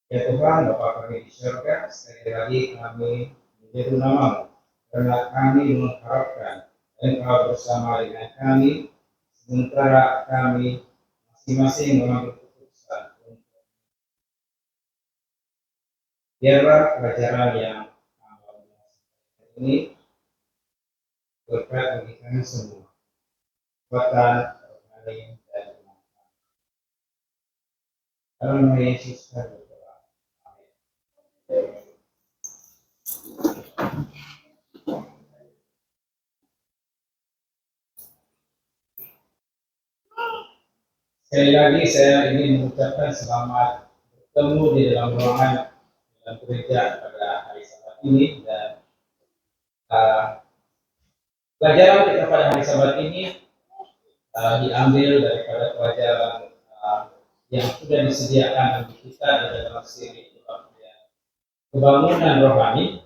Ya Tuhan, Bapa kami di surga, sekali lagi kami menyeru namamu, karena kami mengharapkan Engkau bersama dengan kami, sementara kami masing-masing mengambil keputusan. Biarlah pelajaran yang ini berkat bagi kami semua. Kekuatan, rohani, dan bermanfaat. Dalam nama Yesus kami berdoa. Amin. Sekali lagi saya ingin mengucapkan selamat bertemu di dalam ruangan dalam gereja pada hari Sabat ini, dan pelajaran kita pada hari Sabat ini diambil daripada pelajaran yang sudah disediakan bagi kita di dalam siri kebangunan rohani.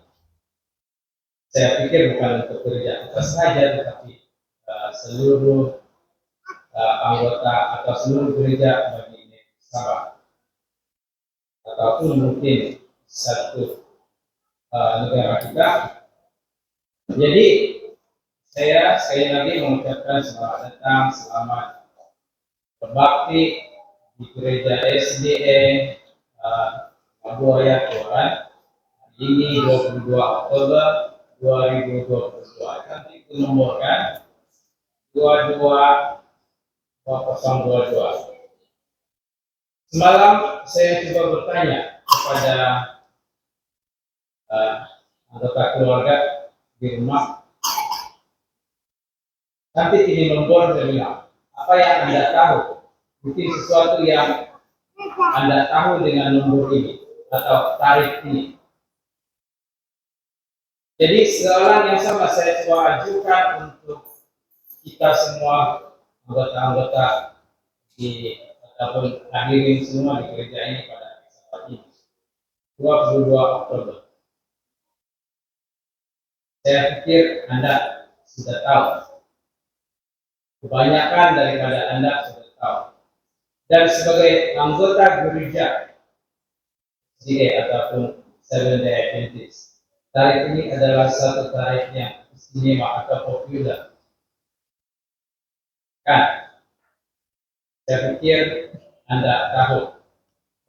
Saya pikir bukan untuk gereja kita saja, tetapi seluruh anggota atau seluruh gereja bagi Sabat, ataupun mungkin satu negara kita. Jadi saya sekali lagi mengucapkan selamat datang, selamat berbakti di gereja SDA Mabuaya Tuhan. Hari ini 22 Oktober 2022. Nanti itu nomor kan 222022. Semalam saya coba bertanya kepada anggota keluarga di rumah. Nanti ini nomor saya bilang, apa yang Anda tahu? Mungkin sesuatu yang Anda tahu dengan nomor ini atau tarif ini. Jadi soalan yang sama saya coba ajukan untuk kita semua anggota-anggota di ataupun hadirin semua di gereja ini pada saat ini 22 Oktober. Saya pikir Anda sudah tahu. Kebanyakan daripada Anda sudah tahu. Dan sebagai anggota gereja SDA ataupun Seventh-day Adventist, tarikh ini adalah satu tarikh yang istimewa atau populer. Kan? Saya pikir Anda tahu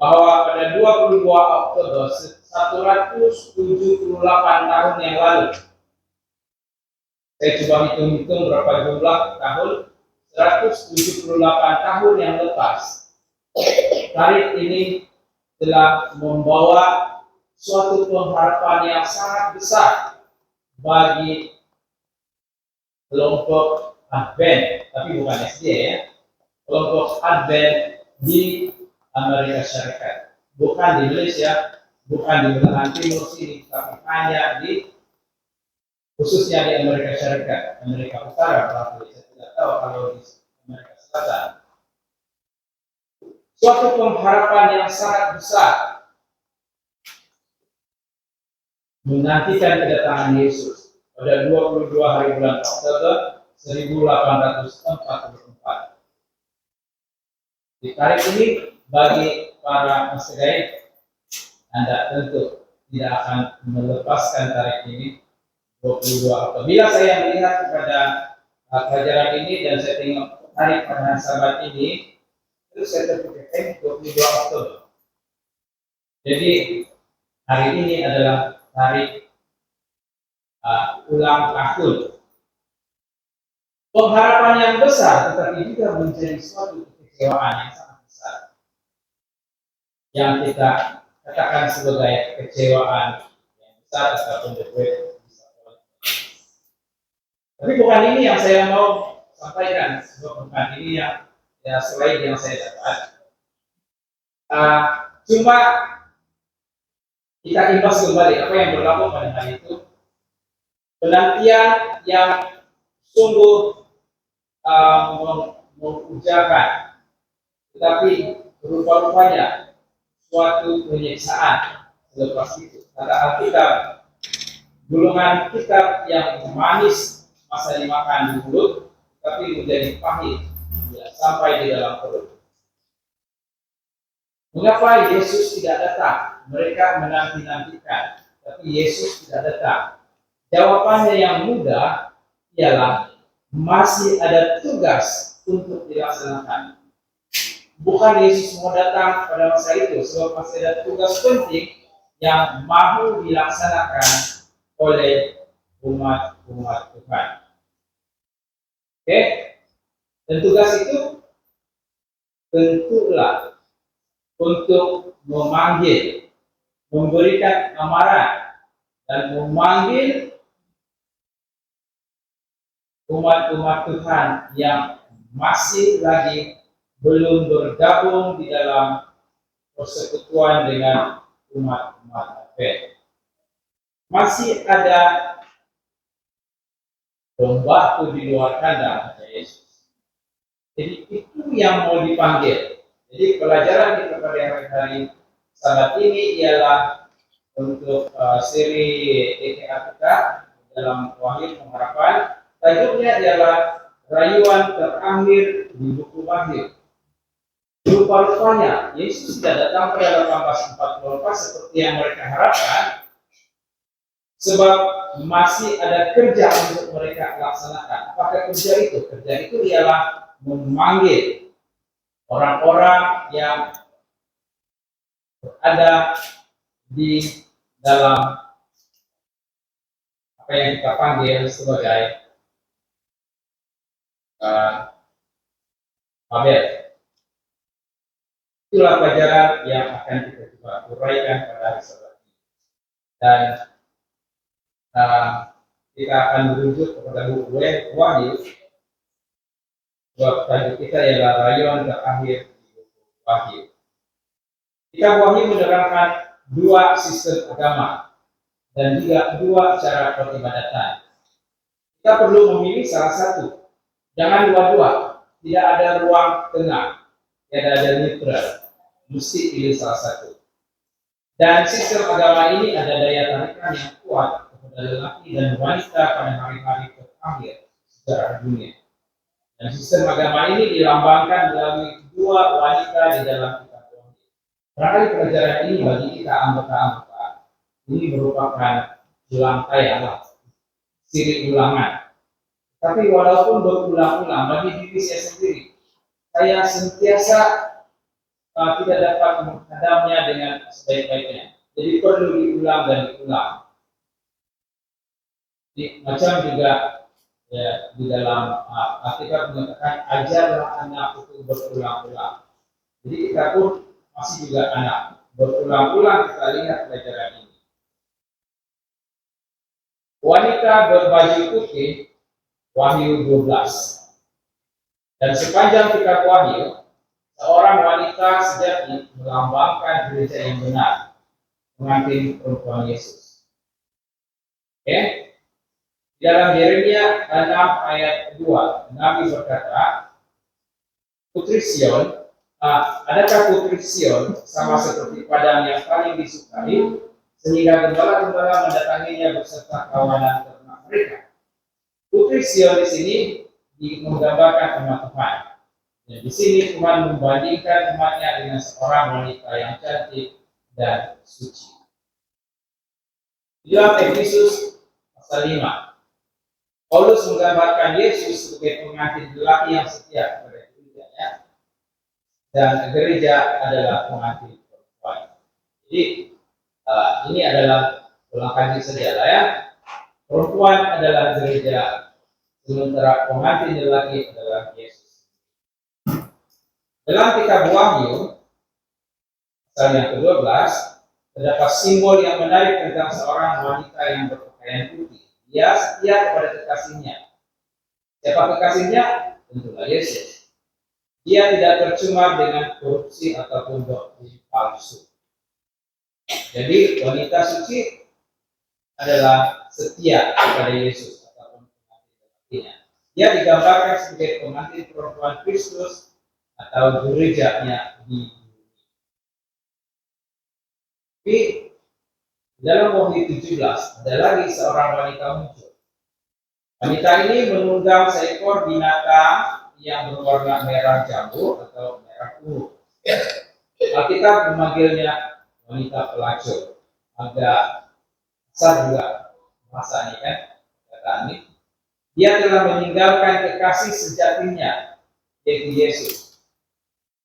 bahwa pada 22 Oktober 178 tahun yang lalu, saya coba hitung-hitung berapa jumlah tahun, 178 tahun yang lepas, tarikh ini telah membawa suatu pengharapan yang sangat besar bagi kelompok Advent, tapi bukan SD ya, kelompok Advent di Amerika Serikat, bukan di Malaysia, bukan di belahan timur sini, tapi hanya di khususnya di Amerika Serikat, Amerika Utara, berarti saya tidak tahu kalau di Amerika Selatan. Suatu pengharapan yang sangat besar menantikan kedatangan Yesus pada 22 hari bulan Oktober 1844. Di tarikh ini bagi para masjid, Anda tentu tidak akan melepaskan tarikh ini 22 Oktober. Bila saya melihat kepada pelajaran ini dan saya tengok tarikh pada Sabat ini, terus saya terpikir 22 Oktober. Jadi hari ini adalah hari ulang tahun. Pengharapan yang besar, tetapi juga menjadi suatu kekecewaan yang sangat besar, yang kita katakan sebagai kekecewaan yang besar ataupun depresi. Tapi bukan ini yang saya mau sampaikan, sebab bukan ini yang slide yang saya dapat. Cuma kita imbas kembali apa yang berlaku pada hari itu. Penantian yang sungguh mengujakan, tetapi rupa-rupanya suatu penyiksaan selepas itu. Kata Alkitab, gulungan kitab yang manis masa dimakan di mulut, tapi menjadi pahit bila sampai di dalam perut. Mengapa Yesus tidak datang? Mereka menanti-nantikan, tapi Yesus tidak datang. Jawabannya yang mudah ialah masih ada tugas untuk dilaksanakan. Bukan Yesus mau datang pada masa itu, sebab masih ada tugas penting yang mau dilaksanakan oleh umat-umat Tuhan. Oke? Dan tugas itu tentulah untuk memanggil, memberikan amaran, dan memanggil umat-umat Tuhan yang masih lagi belum bergabung di dalam persekutuan dengan umat-umat Advent. Masih ada domba di luar kandang, kata Yesus. Jadi itu yang mau dipanggil. Jadi pelajaran kita pada hari Sabat ini ialah untuk seri ETA kita dalam Wahyu Pengharapan. Tajuknya ialah rayuan terakhir di buku Wahyu. Rupa-rupanya Yesus tidak datang pada 1844 seperti yang mereka harapkan, sebab masih ada kerja untuk mereka laksanakan. Apakah kerja itu? Kerja itu ialah memanggil orang-orang yang berada di dalam apa yang kita panggil sebagai Babel. Itulah pelajaran yang akan kita coba uraikan pada hari Sabat ini. Dan kita akan merujuk kepada buku Wahyu. Sebab tajuk kita ialah rayuan terakhir di buku Wahyu. Kitab Wahyu menerangkan dua sistem agama dan juga dua cara peribadatan. Kita perlu memilih salah satu. Jangan dua-dua. Tidak ada ruang tengah. Tidak ada neutral. Mesti pilih salah satu. Dan sistem agama ini ada daya tarikan yang kuat kepada lelaki dan wanita pada hari-hari terakhir sejarah dunia. Dan sistem agama ini dilambangkan melalui dua wanita di dalam kitab Wahyu. Barangkali pelajaran ini bagi kita anggota-anggota ini merupakan ulang siri ulangan. Tapi walaupun berulang-ulang bagi diri saya sendiri, saya sentiasa tidak dapat menghadapnya dengan sebaik-baiknya. Jadi perlu diulang dan diulang. Macam juga ya, di dalam Alkitab mengatakan ajarlah anak itu berulang-ulang. Jadi kita pun masih juga anak. Berulang-ulang kita lihat pelajaran ini. Wanita berbaju putih, Wahyu 12. Dan sepanjang kitab Wahyu, seorang wanita sejati melambangkan gereja yang benar, pengantin perempuan Yesus. Oke? Dalam Yeremia 6 ayat 2, Nabi berkata, Putri Sion, adakah Putri Sion sama seperti padang yang paling disukai, sehingga gembala-gembala mendatanginya beserta kawanan ternak mereka. Putri Sion di sini menggambarkan umat Tuhan. Dan di sini Tuhan membandingkan umatnya dengan seorang wanita yang cantik dan suci. Di dalam Efesus pasal 5, Paulus menggambarkan Yesus sebagai pengantin lelaki yang setia kepada gerejanya, dan gereja adalah pengantin perempuan. Jadi ini adalah ulang kaji saja lah ya. Perempuan adalah gereja, sementara pengantin lelaki adalah Yesus. Dalam kitab Wahyu, pasal yang ke-12, terdapat simbol yang menarik tentang seorang wanita yang berpakaian putih. Dia setia kepada kekasihnya. Siapa kekasihnya? Tentulah Yesus. Dia tidak tercemar dengan korupsi ataupun doktrin palsu. Jadi wanita suci adalah setia kepada Yesus ataupun pengantin lelakinya. Dia digambarkan sebagai pengantin perempuan Kristus atau gerejanya di bumi. Tapi dalam Wahyu 17 ada lagi seorang wanita muncul. Wanita ini menunggang seekor binatang yang berwarna merah jambu atau merah ungu. Alkitab memanggilnya wanita pelacur. Agak besar juga bahasa ini kan, kata ini. Dia telah meninggalkan kekasih sejatinya, yaitu Yesus.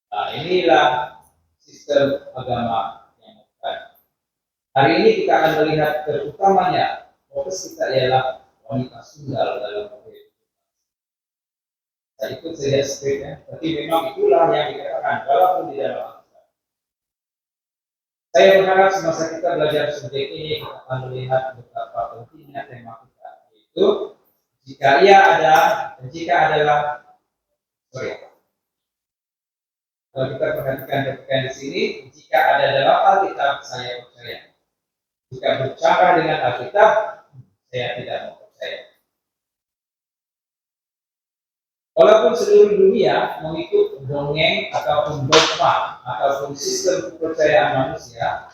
Nah, inilah sistem agama yang bukan. Hari ini kita akan melihat terutamanya fokus kita ialah wanita tunggal dalam kehidupan. Saya ikut saja skripnya, tapi memang itulah yang dikatakan walaupun di dalam Alkitab. Saya berharap semasa kita belajar subjek ini kita akan melihat betapa pentingnya tema kita, yaitu jika kalau kita perhatikan di sini, jika ada dalam Alkitab saya percaya. Jika berbicara dengan Alkitab, saya tidak mau percaya. Walaupun seluruh dunia mengikut dongeng ataupun dogma ataupun sistem kepercayaan manusia,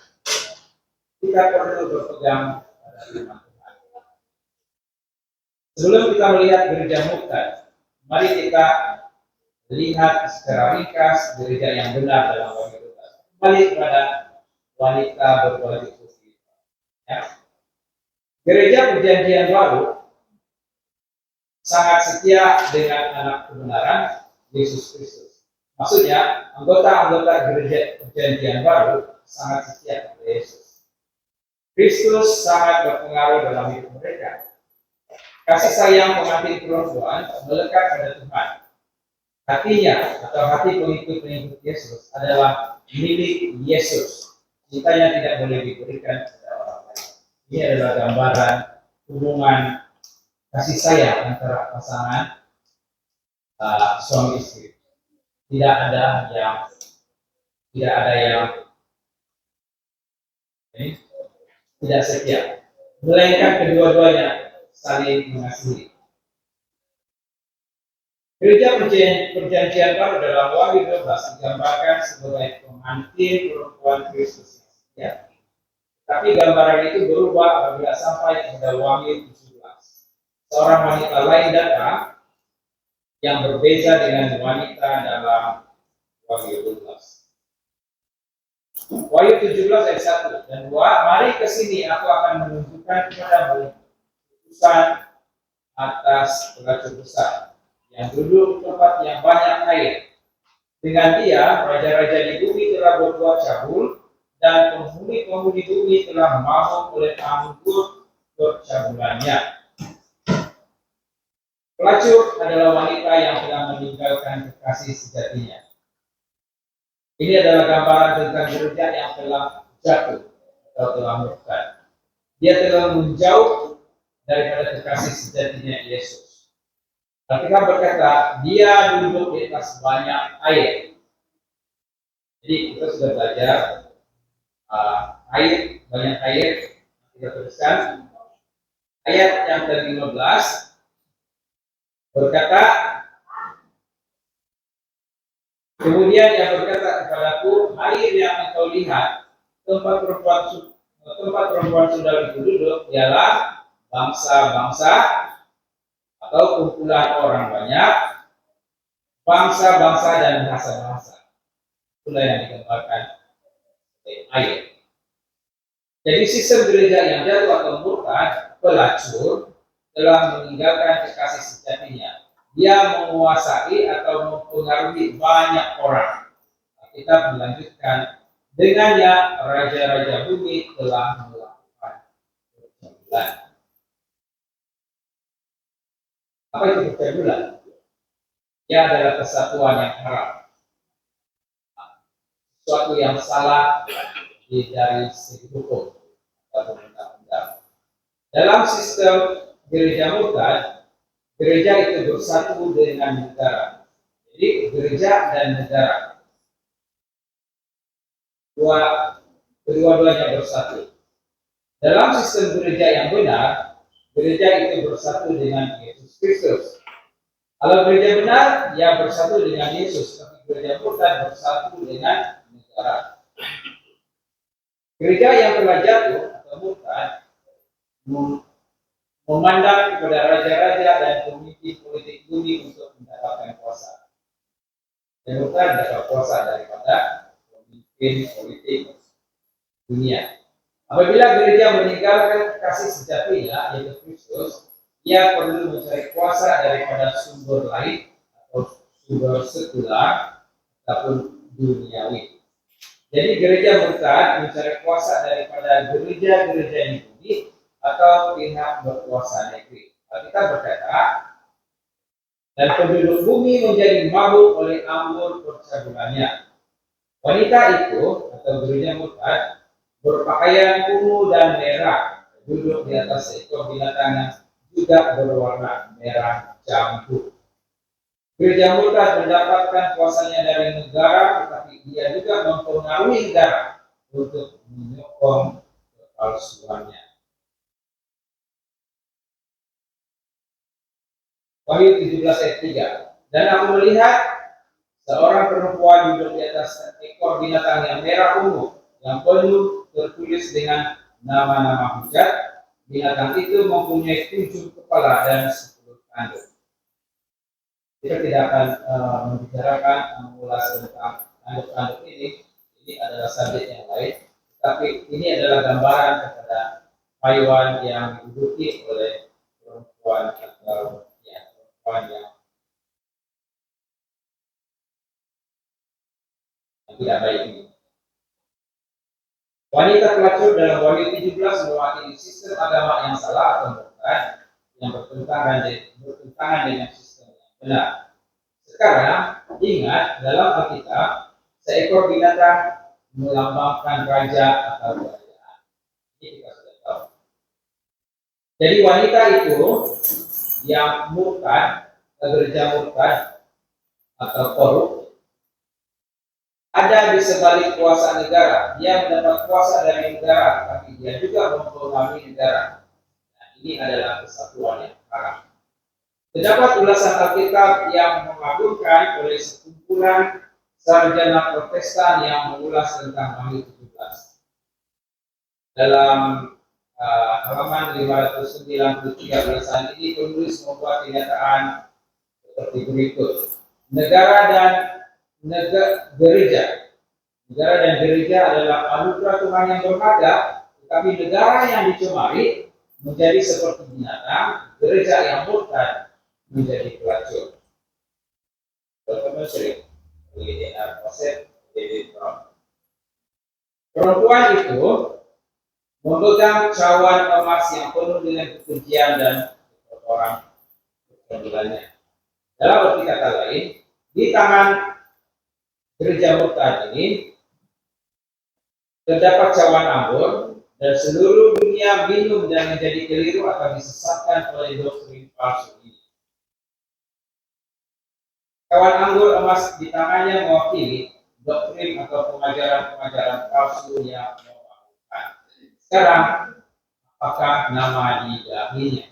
kita perlu berpegang pada firman Tuhan. Sebelum kita melihat gereja murtad, mari kita lihat secara ringkas gereja yang benar dalam Wahyu 12. Kembali kepada wanita berbaju putih. Ya. Gereja Perjanjian Baru sangat setia dengan anak kebenaran Yesus Kristus. Maksudnya, anggota-anggota gereja Perjanjian Baru sangat setia kepada Yesus. Kristus sangat berpengaruh dalam hidup mereka. Kasih sayang pengantin perempuan melekat pada Tuhan. Hatinya atau hati pengikut-pengikut Yesus adalah milik Yesus. Cintanya tidak boleh diberikan kepada orang lain. Ini adalah gambaran hubungan kasih sayang antara pasangan suami istri. Tidak ada yang tidak setia, melainkan kedua-duanya saling mengasihi. Gereja Perjanjian Baru dalam Wahyu 12 digambarkan sebagai pengantin perempuan Kristus. Ya. Tapi gambaran itu berubah apabila sampai kepada Wahyu 17. Seorang wanita lain datang yang berbeda dengan wanita dalam Wahyu 12. Wahyu 17 ayat 1 dan 2, mari ke sini aku akan menunjukkan kepadamu utusan atas pelacur besar yang duduk di tempat yang banyak air. Dengan dia, raja-raja di bumi telah berbuat cabul, dan penghuni-penghuni bumi telah mabuk oleh anggur percabulannya. Pelacur adalah wanita yang telah meninggalkan kekasih sejatinya. Ini adalah gambaran tentang gereja yang telah jatuh atau telah murtad. Dia telah menjauh daripada kekasih sejatinya Yesus. Alkitab berkata, dia duduk di atas banyak air. Jadi kita sudah belajar banyak air. Kita teruskan ayat yang ke-15 berkata, kemudian dia berkata kepadaku, air yang engkau lihat tempat perempuan sundal itu duduk ialah bangsa-bangsa atau kumpulan orang banyak, bangsa-bangsa dan bahasa-bahasa. Itulah yang digambarkan air. Jadi sistem gereja yang jatuh atau murtad, pelacur, telah meninggalkan kekasih sejatinya. Dia menguasai atau mempengaruhi banyak orang. Kita melanjutkan, dengannya raja-raja bumi telah melakukan percabulan. Apa itu percabulan? Dia adalah kesatuan yang haram. Sesuatu yang salah dari segi hukum atau undang-undang. Dalam sistem gereja murtad, gereja itu bersatu dengan negara. Jadi gereja dan negara kedua-duanya bersatu. Dalam sistem gereja yang benar, gereja itu bersatu dengan Yesus Kristus. Kalau gereja benar, dia bersatu dengan Yesus, tapi gereja murtad bersatu dengan negara. Gereja yang telah jatuh atau murtad memandang kepada raja-raja dan pemimpin politik bumi untuk mendapatkan kuasa. Yang murtad dapat kuasa daripada pemimpin. politik dunia. Apabila gereja meninggalkan kasih sejatinya, yaitu Kristus, ia perlu mencari kuasa daripada sumber lain atau sumber sekular ataupun duniawi. Jadi gereja murtad mencari kuasa daripada gereja-gereja di bumi atau pihak berkuasa negeri. Kita berkata, dan penduduk bumi menjadi mabuk oleh anggur percabulannya. Wanita itu atau gereja murtad berpakaian ungu dan merah, duduk di atas seekor binatang yang juga berwarna merah jambu. Gereja murtad mendapatkan kuasanya dari negara, tetapi dia juga mempengaruhi negara untuk menyokong kepalsuannya. Wahyu 17 ayat 3. Dan aku melihat seorang perempuan duduk di atas ekor binatang yang merah ungu, yang penuh tertulis dengan nama-nama hujat. Binatang itu mempunyai 7 kepala dan 10 tanduk. Kita tidak akan membicarakan mengulas tentang tanduk-tanduk ini. Ini adalah subjek yang lain. Tapi ini adalah gambaran kepada hewan yang diduduki oleh perempuan atau perempuan yang tidak baik ini. Wanita pelacur dalam Wahyu 17 mewakili sistem agama yang salah atau murtad yang bertentangan dengan sistem yang benar. Sekarang ingat, dalam Alkitab seekor binatang melambangkan raja atau kerajaan. Ini kita sudah tahu. Jadi wanita itu yang murtad, gereja murtad atau korup, ada di sebalik kuasa negara. Dia mendapat kuasa dari negara, tapi dia juga mempengaruhi negara. Nah, ini adalah kesatuan yang haram. Terdapat ulasan Alkitab yang mengagumkan oleh sekumpulan sarjana Protestan yang mengulas tentang Wahyu 17. Dalam halaman 593 ulasan ini penulis membuat kenyataan seperti berikut. Negara dan gereja adalah anugerah Tuhan yang berharga, tetapi negara yang dicemari menjadi seperti binatang, gereja yang murtad menjadi pelacur. Pertemuan sering LDR Kosep David Brown. Perempuan itu memegang cawan emas yang penuh dengan kekejian dan kotoran kekejiannya. Dalam arti kata lain, di tangan gereja murtad ini terdapat cawan anggur, dan seluruh dunia minum dan menjadi keliru atau disesatkan oleh doktrin palsu ini. Cawan anggur emas di tangannya mewakili doktrin atau pengajaran-pengajaran palsu yang memabukkan. Sekarang, apakah nama di dahinya?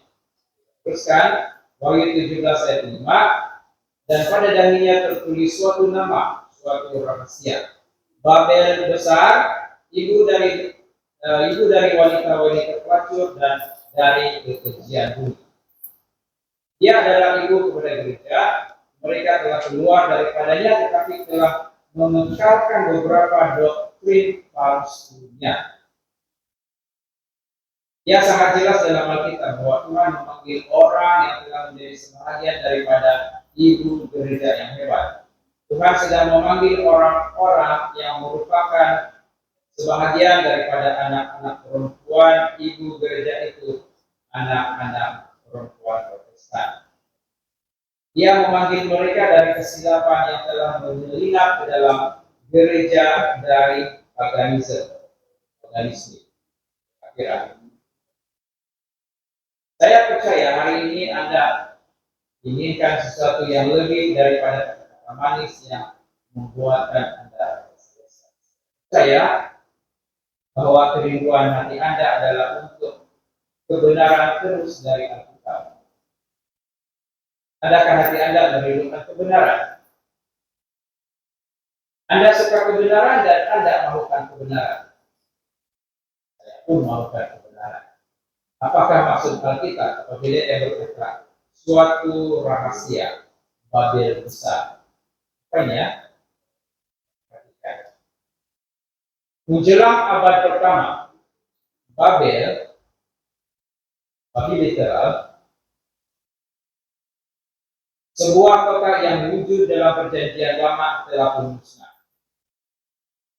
Teruskan, Wahyu 17 ayat 5, dan pada dahinya tertulis suatu nama, suatu rahasia. Babel besar, ibu dari wanita-wanita pelacur dan dari kekejian bumi. Dia adalah ibu kepada gereja. Mereka telah keluar daripadanya, tetapi telah mengekalkan beberapa doktrin palsunya. Dia sangat jelas dalam Alkitab bahwa Tuhan memanggil orang yang telah menjadi sebahagian daripada ibu gereja yang hebat. Tuhan sedang memanggil orang-orang yang merupakan sebahagian daripada anak-anak perempuan ibu gereja itu, anak-anak perempuan Protestan. Dia memanggil mereka dari kesilapan yang telah menyelinap ke dalam gereja dari paganisme. Akhirnya, saya percaya hari ini Anda inginkan sesuatu yang lebih daripada kata manis yang membuatkan Anda selesai. Saya bahwa kerinduan hati Anda adalah untuk kebenaran terus dari Alkitab. Adakah hati Anda merindukan kebenaran? Anda suka kebenaran dan Anda mahukan kebenaran. Saya pun mahukan kebenaran. Apakah maksud Alkitab apabila dia berkata suatu rahasia Babel besar? Apanya? Menjelang abad pertama, Babel literal, sebuah kota yang wujud dalam perjanjian lama telah pun musnah.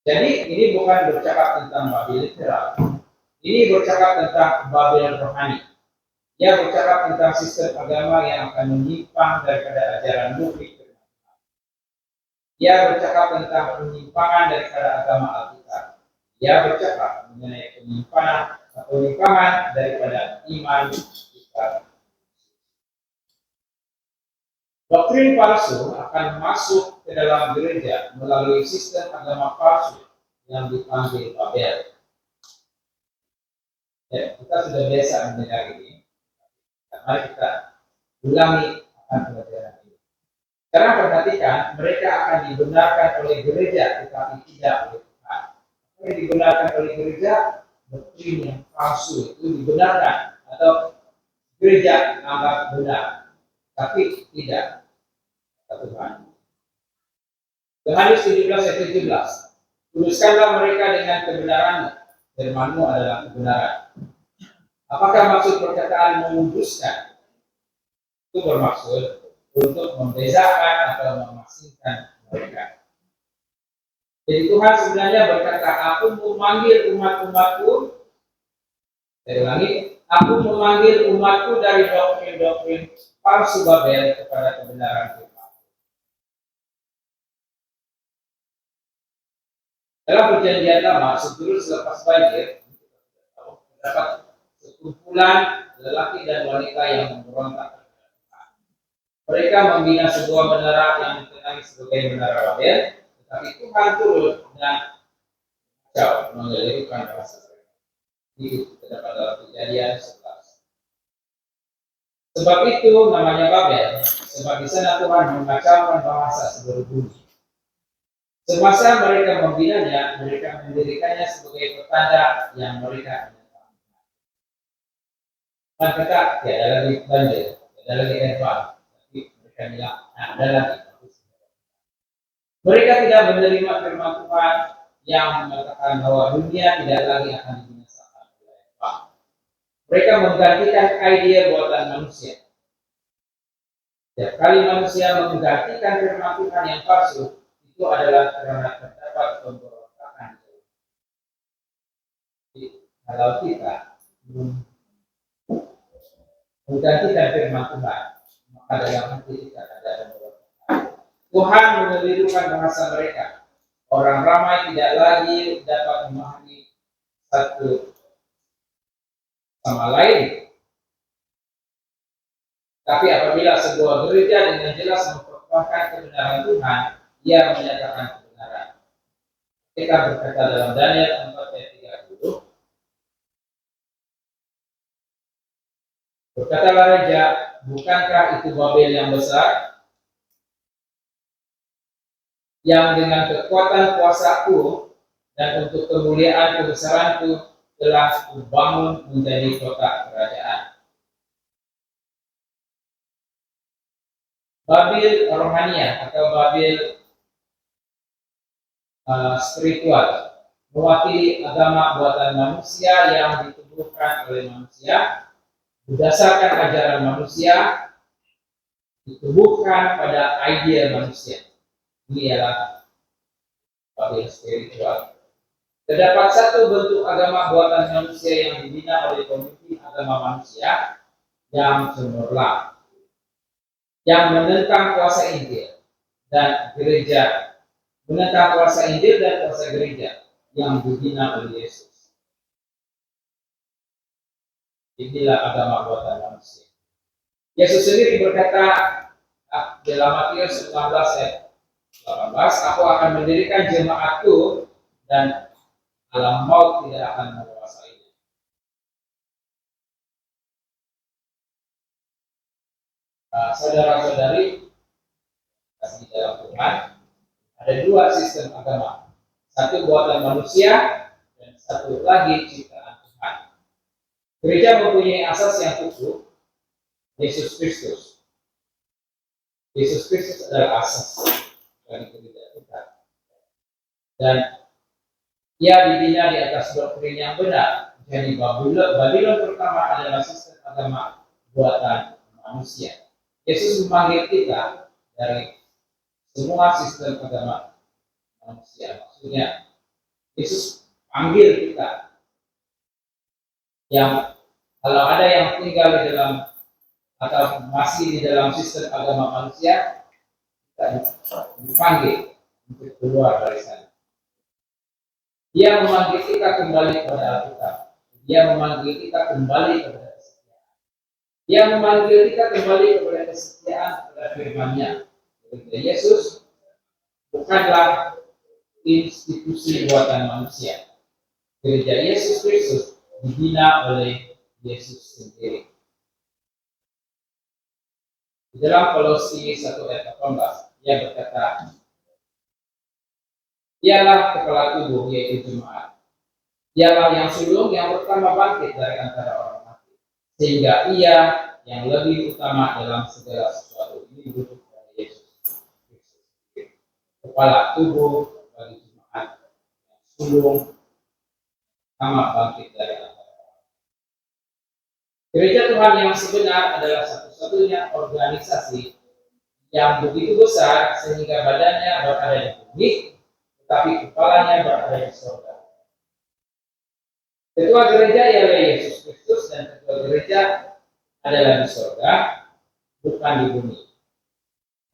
Jadi ini bukan bercakap tentang Babel literal, ini bercakap tentang Babel rohani. Ia bercakap tentang sistem agama yang akan menyimpang daripada ajaran murni. Ia bercakap tentang penyimpangan daripada agama Alkitab. Ia bercakap mengenai penyimpangan daripada iman kita. Doktrin palsu akan masuk ke dalam gereja melalui sistem agama palsu yang dipanggil Babel. Ya, kita sudah biasa mendengar ini. Mari kita ulangi akan pelajaran ini. Karena perhatikan, mereka akan dibenarkan oleh gereja, tetapi tidak oleh Tuhan. Yang dibenarkan oleh gereja, doktrin yang palsu itu dibenarkan atau gereja anggap benar, tapi tidak Tuhan. Yohanes 17 ayat 17. Tuliskanlah mereka dengan kebenaran, firman-Mu adalah kebenaran. Apakah maksud perkataan menguduskan? Itu bermaksud untuk membezakan atau memasingkan mereka. Jadi Tuhan sebenarnya berkata, aku memanggil umat-umatku, saya ulangi, aku memanggil umatku dari doktrin-doktrin palsu Babel kepada kebenaran firman. Dalam perjanjian lama, sebelum selepas banjir, terdapat sekumpulan lelaki dan wanita yang memberontak. Mereka membina sebuah menara yang dikenali sebagai menara Babel, tetapi Tuhan turun dan kacau menggelirukan bahasa mereka. Itu terdapat dalam Kejadian 11. Sebab itu namanya Babel, sebab di sana Tuhan mengacaukan bahasa seluruh bumi. Semasa mereka membinanya, mereka mendirikannya sebagai petanda yang mereka menyatakan. Mereka tiada lagi banjir, tiada lagi erban. Mereka bilang, ada lagi. Mereka tidak menerima firman Tuhan yang mengatakan bahwa dunia tidak lagi akan dibinasakan oleh Allah. Mereka menggantikan ide buatan manusia. Setiap kali manusia menggantikan firman Tuhan yang palsu, itu adalah karena terdapat pemberontakan. Kalau kita menggantikan firman Tuhan, maka dalam hati kita ada pemberontakan. Tuhan mengelirukan bahasa mereka. Orang ramai tidak lagi dapat memahami satu sama lain. Tapi apabila sebuah gereja dengan jelas memperkuatkan kebenaran Tuhan, ia menyatakan kebenaran. Kita berkata dalam Daniel 4 ayat 30. Berkatalah raja, bukankah itu Babel yang besar, yang dengan kekuatan kuasaku dan untuk kemuliaan kebesaranku telah kubangun menjadi kota kerajaan. Babel rohania atau Babel spiritual mewakili agama buatan manusia yang ditubuhkan oleh manusia berdasarkan ajaran manusia, ditubuhkan pada ide manusia. Ini adalah Babel spiritual. Terdapat satu bentuk agama buatan manusia yang dibina oleh pemimpin agama manusia yang cemerlang, yang menentang kuasa Injil dan gereja, menentang kuasa Injil dan kuasa gereja yang dibina oleh Yesus. Inilah agama buatan manusia. Yesus sendiri berkata dalam Matius 19 ayat 18, aku akan mendirikan jemaatku dan alam maut tidak akan menguasainya. Saudara-saudari kasih dalam Tuhan, ada dua sistem agama, satu buatan manusia dan satu lagi ciptaan Tuhan. Gereja mempunyai asas yang utuh, Yesus Kristus. Yesus Kristus adalah asas dari gereja Tuhan. Dan Ia dibina di atas doktrin yang benar. Jadi Babylon pertama adalah sistem agama buatan manusia. Yesus memanggil kita dari semua sistem agama manusia. Maksudnya Yesus panggil kita yang kalau ada yang tinggal di dalam atau masih di dalam sistem agama manusia, kita dipanggil untuk keluar dari sana. Dia memanggil kita kembali kepada Alkitab. Dia memanggil kita kembali kepada kesetiaan. Dia memanggil kita kembali kepada kesetiaan kepada firman-Nya. Yesus bukanlah institusi buatan manusia. Gereja Yesus Kristus dibina oleh Yesus sendiri. Di dalam Kolose 1 ayat 18, ia berkata, Ialah kepala tubuh, yaitu jemaat. Ialah yang sulung yang pertama bangkit dari antara orang mati, sehingga ia yang lebih utama dalam segala sesuatu. Ini duduk dari Yesus Kristus, kepala tubuh bagi jemaat, yang sulung pertama bangkit dari antara. Gereja Tuhan yang sebenar adalah satu-satunya organisasi yang begitu besar sehingga badannya berada di bumi, tetapi kepalanya berada di surga. Ketua gereja ialah Yesus Kristus dan ketua gereja adalah di surga, bukan di bumi.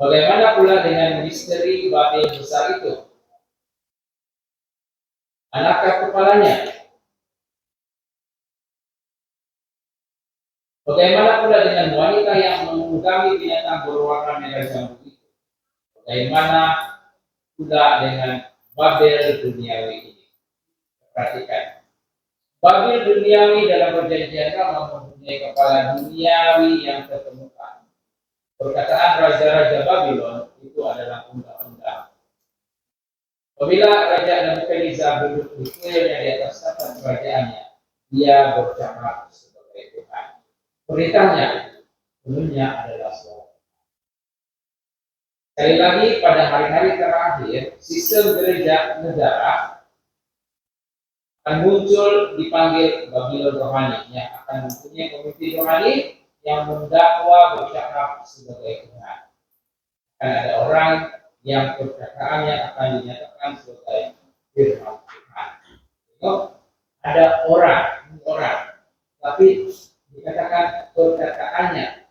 Bagaimana pula dengan misteri Babel besar itu? Manakah kepalanya? Bagaimana pula dengan wanita yang menunggangi binatang berwarna merah jambu itu? Bagaimana pula dengan Babel duniawi ini? Perhatikan. Babel duniawi dalam perjanjian lama mempunyai kepala duniawi yang terkemuka. Perkataan raja-raja Babylon itu adalah undang-undang. Apabila Raja Nebukadnezar duduk di kuilnya di atas tahta kerajaannya, dia bercakap sebagai Tuhan. Perintahnya, penuhnya adalah suara. Sekali lagi, pada hari-hari terakhir, sistem gereja negara akan muncul dipanggil Babylon rohani yang akan mempunyai pemimpin rohani yang mendakwa bercakap sebagai Tuhan. Akan ada orang yang perkataannya akan dinyatakan sebagai firman Tuhan. Ada orang, tapi dikatakan perkataannya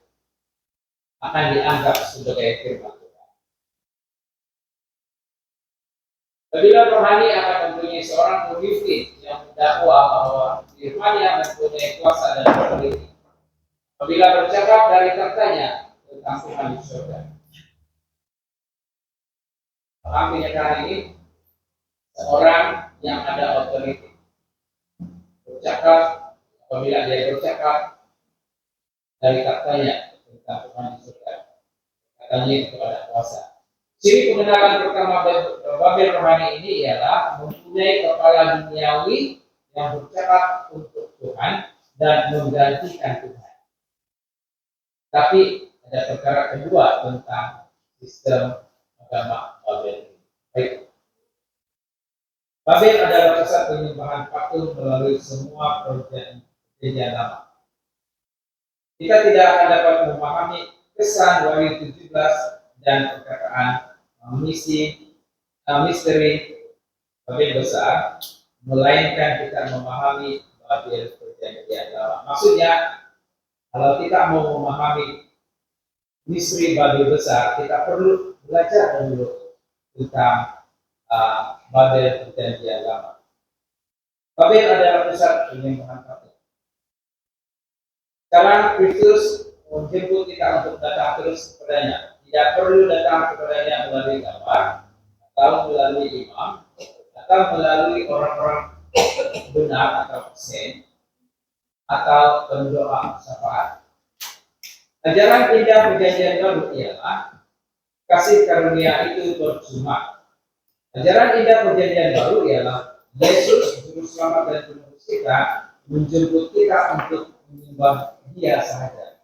akan dianggap sebagai firman Tuhan. Babylon rohani akan mempunyai seorang pemimpin yang mendakwa bahwa firman yang mempunyai kuasa dan otoritas. Apabila bercakap dari tahtanya tentang Tuhan di surga. Paham kenyataan ini? Seorang yang ada otoritas bercakap, apabila dia bercakap dari tahtanya tentang Tuhan di surga, katanya kepada kuasa. Ciri pengenalan pertama Babel rohani ini ialah mempunyai kepala duniawi yang bercakap untuk Tuhan dan menggantikan Tuhan. Tapi ada perkara kedua tentang sistem agama Babel. Baik. Babel adalah pusat penyembahan patung melalui semua perjanjian lama. Kita tidak akan dapat memahami kesan Wahyu 17 dan perkataan misteri Babel besar, melainkan kita memahami Babel perjanjian lama. Maksudnya, kalau kita mau memahami misteri Babel besar, kita perlu belajar dulu tentang Babel perjanjian lama. Babel adalah pusat penyembahan patung. Sekarang Kristus menjemput kita untuk datang terus kepadanya. Tidak perlu datang kepadanya melalui gambar, atau melalui imam, atau melalui orang-orang benar atau persen, atau pendoa syafaat. Ajaran indah perjanjian baru ialah kasih karunia itu percuma. Ajaran indah perjanjian baru ialah Yesus juru selamat dan penebus kita menjemput kita untuk menyembah Dia sahaja.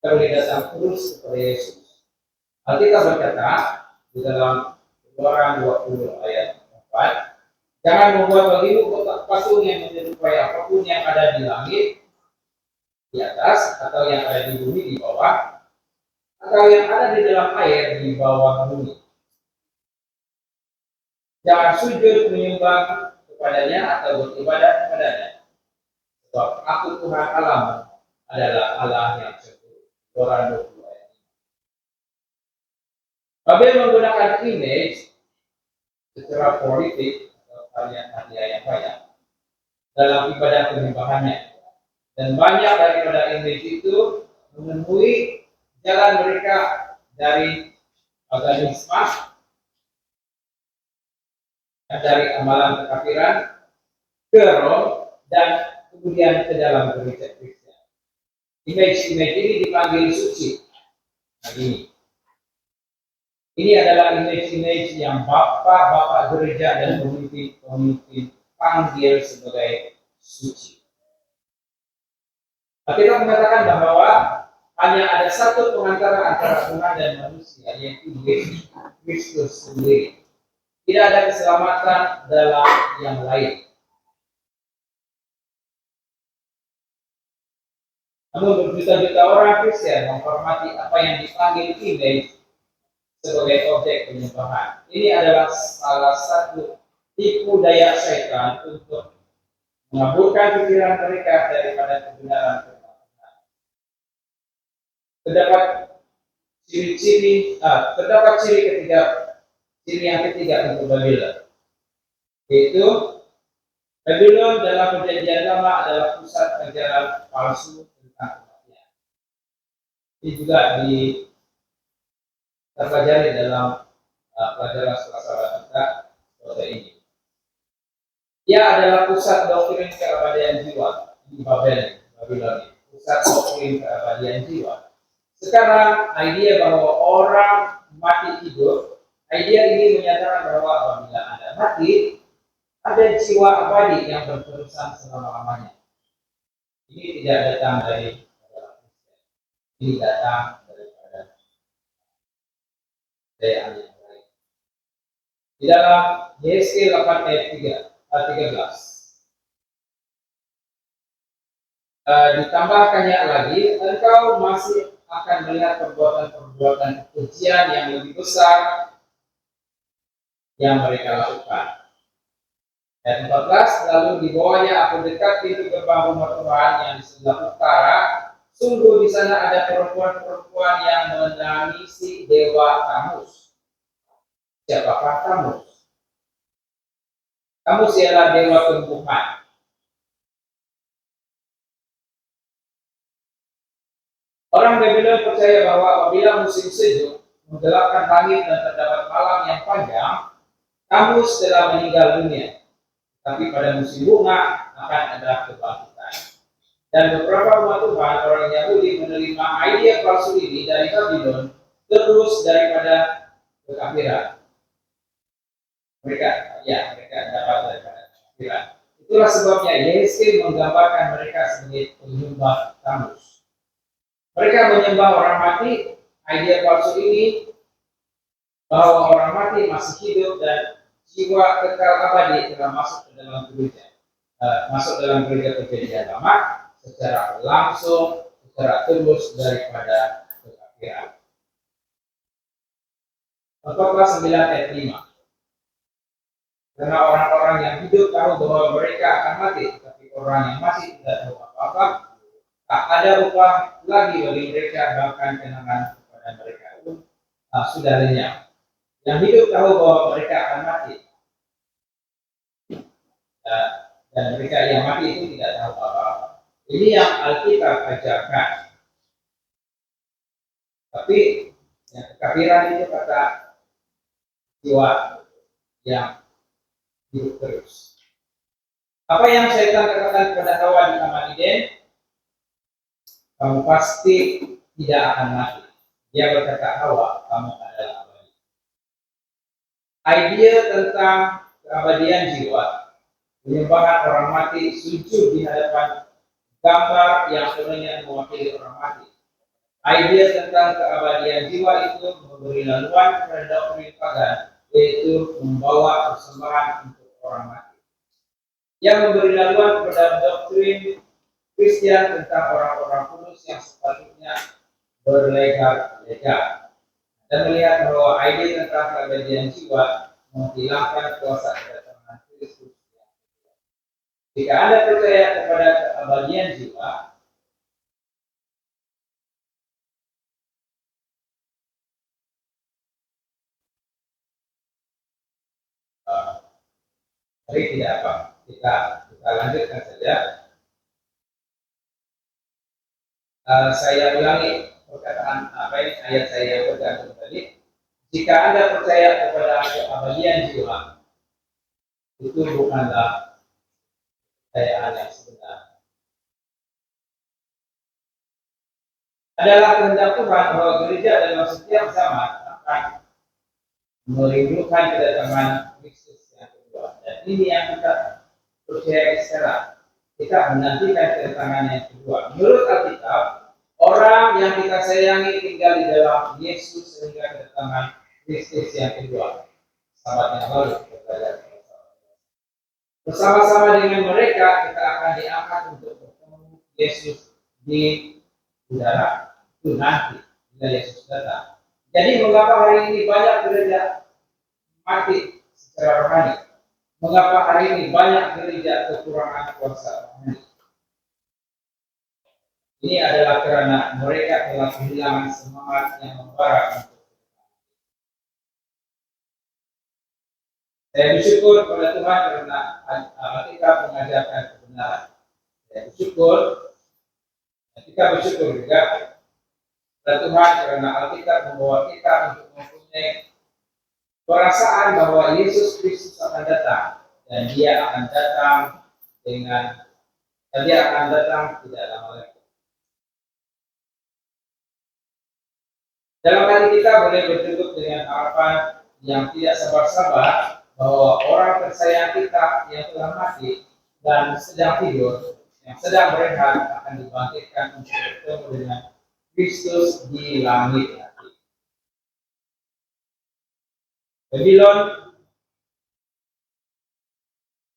Kita boleh datang terus kepada Yesus. Alkitab berkata di dalam Keluaran 20 ayat Jangan membuat bagimu patung yang menyerupai apapun yang ada di langit, di atas, atau yang ada di bumi di bawah, atau yang ada di dalam air di bawah bumi. Jangan sujud menyembah kepadanya atau beribadah kepadanya. Sebab aku Tuhan Allahmu adalah Allah yang sempurna. Quran 20 ayat 5. Babel menggunakan image secara politik atau hadiah yang banyak dalam ibadah penyembahannya, dan banyak daripada image itu menemui jalan mereka dari agamisme, dari amalan kekafiran ke roh, dan kemudian ke dalam gereja Kristen. Image-image ini dipanggil suci. Nah, ini adalah image-image yang bapak-bapak gereja dan pemimpin panggil sebagai suci. Kita mengatakan bahwa hanya ada satu pengantara antara Tuhan dan manusia, yaitu Yesus Kristus sendiri. Tidak ada keselamatan dalam yang lain. Namun berjuta-juta orang Kristen menghormati apa yang dipanggil image sebagai objek penyembahan. Ini adalah salah satu tipu daya syaitan untuk mengaburkan pikiran mereka daripada kebenaran firman Tuhan. Terdapat ciri yang ketiga untuk Babylon, yaitu Babylon dalam perjanjian lama adalah pusat ajaran palsu tentang kematian. Ini juga terpelajari dalam pelajaran salah kita pada ini. Ia adalah pusat doktrin keabadian jiwa di Babylon, pusat doktrin keabadian jiwa. Sekarang idea bahwa orang mati hidup, idea ini menyatakan bahwa apabila Anda mati, ada jiwa abadi yang berterusan selama-lamanya. Ini tidak datang dari Kristen. Ini datang daripada daya yang lain. Di dalam Yesaya 8 ayat 13. Ditambahkannya lagi, engkau masih akan melihat perbuatan-perbuatan kekejian yang lebih besar yang mereka lakukan. Ayat 14, lalu dibawanya aku dekat pintu gerbang rumah Tuhan yang di sebelah utara. Sungguh di sana ada perempuan-perempuan yang menangisi dewa Tamus. Siapakah Tamus? Tamus ialah dewa tumbuhan. Orang Babylon percaya bahwa apabila musim sejuk menggelapkan langit dan terdapat malam yang panjang, Tamus telah meninggal dunia. Tapi pada musim bunga akan ada kebangkitan. Dan beberapa umat Tuhan, orang Yahudi, menerima ide palsu ini dari Babylon terus daripada kekafiran. Mereka dapat daripada kekafiran. Itulah sebabnya Yesaya menggambarkan mereka sebagai penyembah Tamus. Mereka menyembah orang mati. Ide palsu ini bahwa orang mati masih hidup dan jiwa kekal abadi telah masuk ke dalam gereja perjanjian lama secara langsung, secara terus daripada kekafiran. 14:9 ayat 5. Karena orang-orang yang hidup tahu bahwa mereka akan mati, tetapi orang yang masih tidak tahu apa-apa, tak ada upah lagi bagi mereka, bahkan kenangan kepada mereka pun sudah lenyap. Yang hidup tahu bahwa mereka akan mati, dan mereka yang mati itu tidak tahu apa-apa. Ini yang Alkitab ajarkan. Tapi yang kekafiran itu kata jiwa yang hidup terus. Apa yang Syaitan katakan kepada Hawa di Taman Eden? Kamu pasti tidak akan mati. Dia berkata, Hawa, kamu adalah abadi. Idea tentang keabadian jiwa, penyembahan orang mati, sujud di hadapan gambar yang sebenarnya mewakili orang mati. Idea tentang keabadian jiwa itu memberi laluan kepada doktrin pagan yaitu membawa persembahan untuk orang mati. Yang memberi laluan kepada doktrin Kristen tentang orang-orang kudus yang sepatutnya berlega-lega, dan melihat bahwa ide tentang keabadian jiwa menghilangkan kuasa kedatangan Kristus. Jika Anda percaya kepada keabadian jiwa, mari tidak apa, kita lanjutkan saja. Saya ulangi perkataan ayat saya yang bergantung tadi. Jika Anda percaya kepada keabadian jiwa, itu bukanlah kepercayaan yang sebenar. Adalah kehendak Tuhan bahwa gereja dalam setiap zaman akan merindukan kedatangan Kristus yang kedua. Dan ini yang kita percaya sekarang. Kita menantikan kedatangan yang kedua. Menurut Alkitab, orang yang kita sayangi tinggal di dalam Yesus sehingga kedatangan Kristus yang kedua. Sahabat yang lalu kita belajar bersama-sama dengan mereka, kita akan diangkat untuk bertemu Yesus di udara. Itu nanti bila Yesus datang. Jadi mengapa hari ini banyak gereja mati secara rohani? Mengapa hari ini banyak gereja kekurangan kuasa rohani? Ini adalah karena mereka telah kehilangan semangat yang membara. Saya bersyukur kepada Tuhan karena Alkitab mengajarkan kebenaran. Saya bersyukur, kita bersyukur juga kepada Tuhan karena Alkitab membawa kita untuk mempunyai perasaan bahwa Yesus Kristus akan datang, dan Dia akan datang tidak lama lagi. Dalam hati kita boleh berteguh dengan harapan yang tidak sabar-sabar bahwa orang tersayang kita yang telah mati dan sedang tidur, yang sedang berehat, akan dibangkitkan untuk bertemu dengan Kristus di langit nanti. Babylon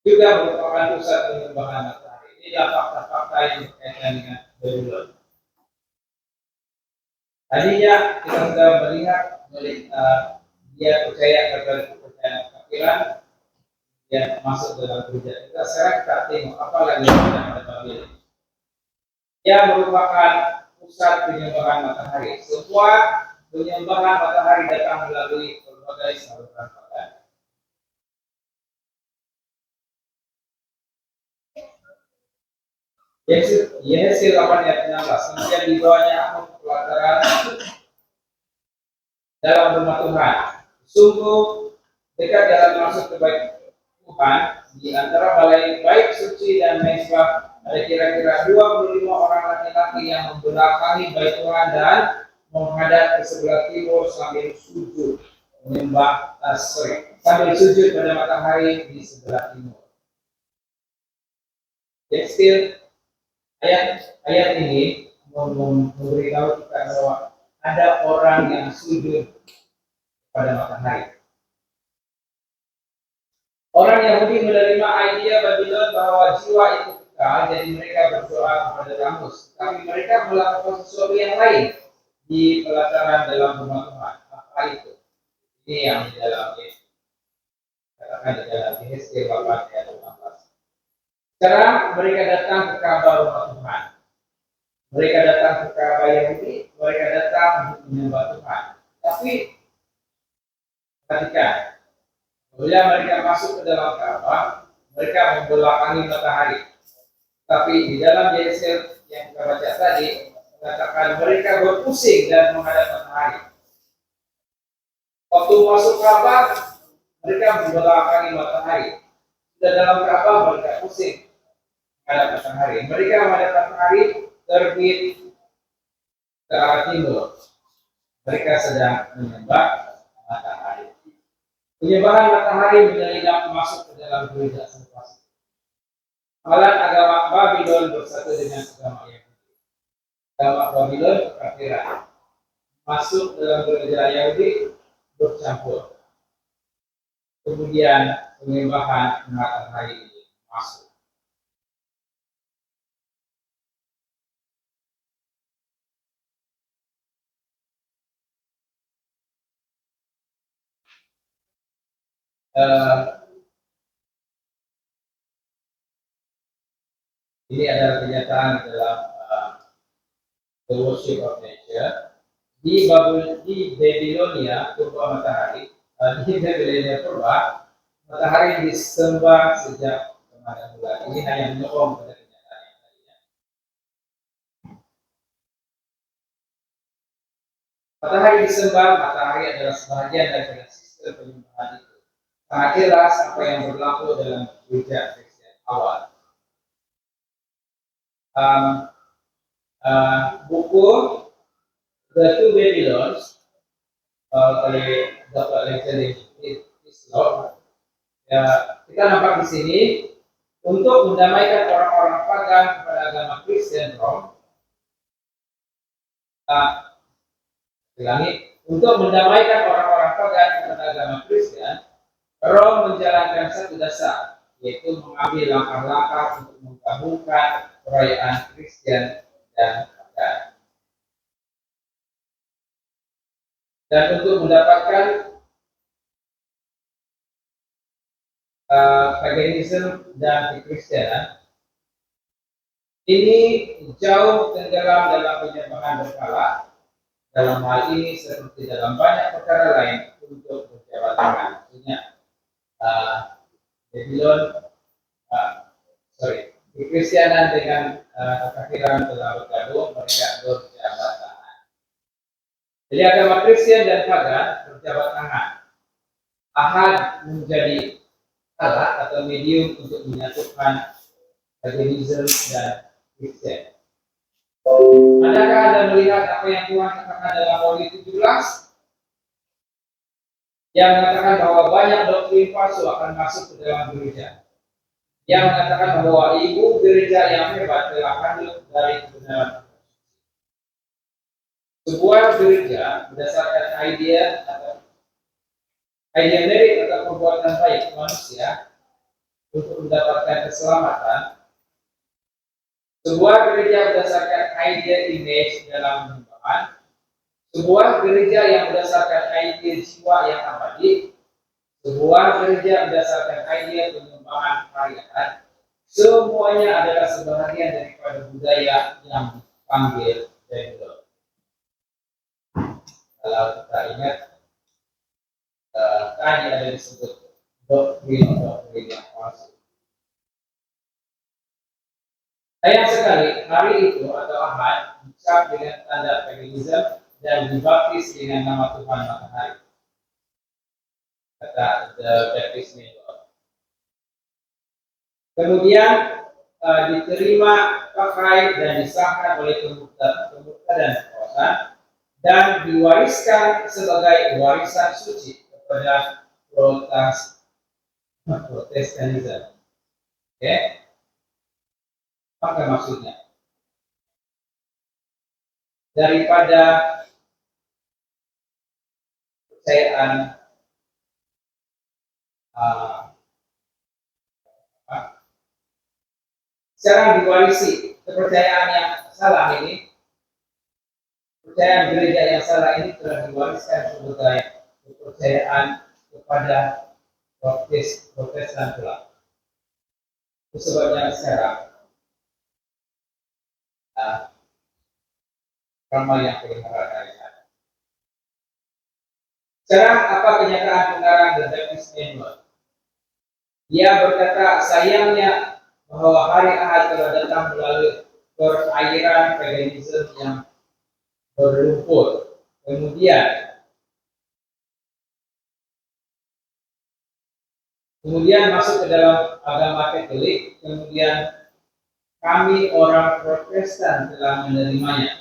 juga merupakan pusat penyembahan matahari. Ini adalah fakta-fakta yang berkaitan dengan Babylon. Tadinya kita sudah melihat dia percaya kepada kepercayaan kafiran, dia masuk dalam gereja. Kita sekarang kita tengok apa lagi yang ada pada Babylon. Dia merupakan pusat penyembahan matahari. Semua penyembahan matahari datang melalui berbagai saluran matahari. Yesaya 8 ayat 16, kemudian dibawanya aku ke pelataran dalam rumah Tuhan. Sungguh dekat jalan masuk ke bait Tuhan, di antara balai bait suci dan mezbah ada kira-kira 25 orang laki-laki yang membelakangi bait Tuhan dan menghadap ke sebelah timur sambil sujud sambil sujud pada matahari di sebelah timur. Jadi ayat ini memberitahu kita bahwa ada orang yang sujud pada matahari. Orang Yahudi menerima idea Babylon bahwa jiwa itu kekal, jadi mereka berdoa kepada Tamus. Tapi mereka melakukan sesuatu yang lain di pelataran dalam rumah Tuhan. Apa itu? Ini yang di dalam katakan di dalam Yesaya 8 ayat 16. Sekarang mereka datang ke Ka'bah rumah Tuhan. Mereka datang ke Ka'bah Yahudi, mereka datang untuk menyembah Tuhan. Tapi perhatikan, bila mereka masuk ke dalam Ka'bah, mereka membelakangi matahari. Tapi di dalam Yesaya yang kita baca tadi mengatakan mereka berpusing dan menghadap matahari. Waktu masuk Ka'bah, mereka membelakangi matahari. Sudah dalam Ka'bah mereka pusing menghadap matahari. Mereka menghadap matahari terbit ke arah timur. Mereka sedang menyembah matahari. Penyembahan matahari menyelinap masuk ke dalam gereja sepas. Malah agama Babylon bersatu dengan agama Yahudi. Agama Babylon kekafiran masuk dalam gereja Yahudi bercampur. kemudian penyembahan matahari ini masuk. Ini adalah kenyataan dalam The Worship of Nature. Di Babilonia purba matahari, di Babilonia purba matahari disembah sejak kemarin bulan. Ini hanya menyokong pada kenyataan yang tadinya. Matahari disembah, matahari adalah sebagian dari sistem penyembahan itu. Sangat jelas apa yang berlaku dalam gereja Kristen awal. Buku The Two Babylons oleh Dr. Alexander Hislop, ya, kita nampak di sini untuk mendamaikan orang-orang pagan kepada agama Kristen Rom. Untuk mendamaikan orang-orang pagan kepada agama Kristen, Rom menjalankan satu dasar, yaitu mengambil langkah-langkah untuk menggabungkan perayaan Kristen dan pagan. Dan untuk mendapatkan paganisme dan kekristenan, ini jauh tenggelam dalam penyembahan berhala. Dalam hal ini seperti dalam banyak perkara lain untuk berjabat tangan. Maksudnya Babylon, kekristenan dengan kekafiran telah bergabung, mereka berjabat tangan. Jadi agama Kristen dan pagan berjabat tangan. Ahad menjadi alat atau medium untuk menyatukan paganisme dan Kristen. Adakah Anda melihat apa yang Tuhan katakan dalam Wahyu 17? Yang mengatakan bahwa banyak doktrin palsu akan masuk ke dalam gereja. Yang mengatakan bahwa ibu gereja yang hebat telah hancur dari kebenaran. Sebuah gereja berdasarkan idea merit atau perbuatan baik manusia untuk mendapatkan keselamatan. Sebuah gereja berdasarkan idea image dalam penyembahan. Sebuah gereja yang berdasarkan idea jiwa yang abadi. Sebuah gereja berdasarkan idea penyembahan perayaan. Semuanya adalah sebahagian daripada budaya yang dipanggil Babylon. Kalau kita ingat, tadi ada disebut doktrin yang palsu. Sayang sekali, hari itu atau Ahad dicap dengan tanda paganisme dan dibaptis dengan nama Tuhan Matahari. Kata The Baptist Network. Kemudian diterima, pakai dan disahkan oleh pemuda dan kawasan dan diwariskan sebagai warisan suci kepada Protestanisme. Oke? Apa maksudnya? Daripada kepercayaan sekarang diwarisi kepercayaan yang salah ini, kepercayaan gereja yang salah ini telah diwariskan sebagai kepercayaan kepada Protestan pula. Itu sebabnya sekarang ramai yang pelihara dari sana. Sekarang apa kenyataan pengarang The Baptist Network? Dia berkata, sayangnya bahwa hari Ahad telah datang melalui perairan paganisme yang berlumpur. Kemudian masuk ke dalam agama Katolik, kemudian kami orang Protestan telah menerimanya.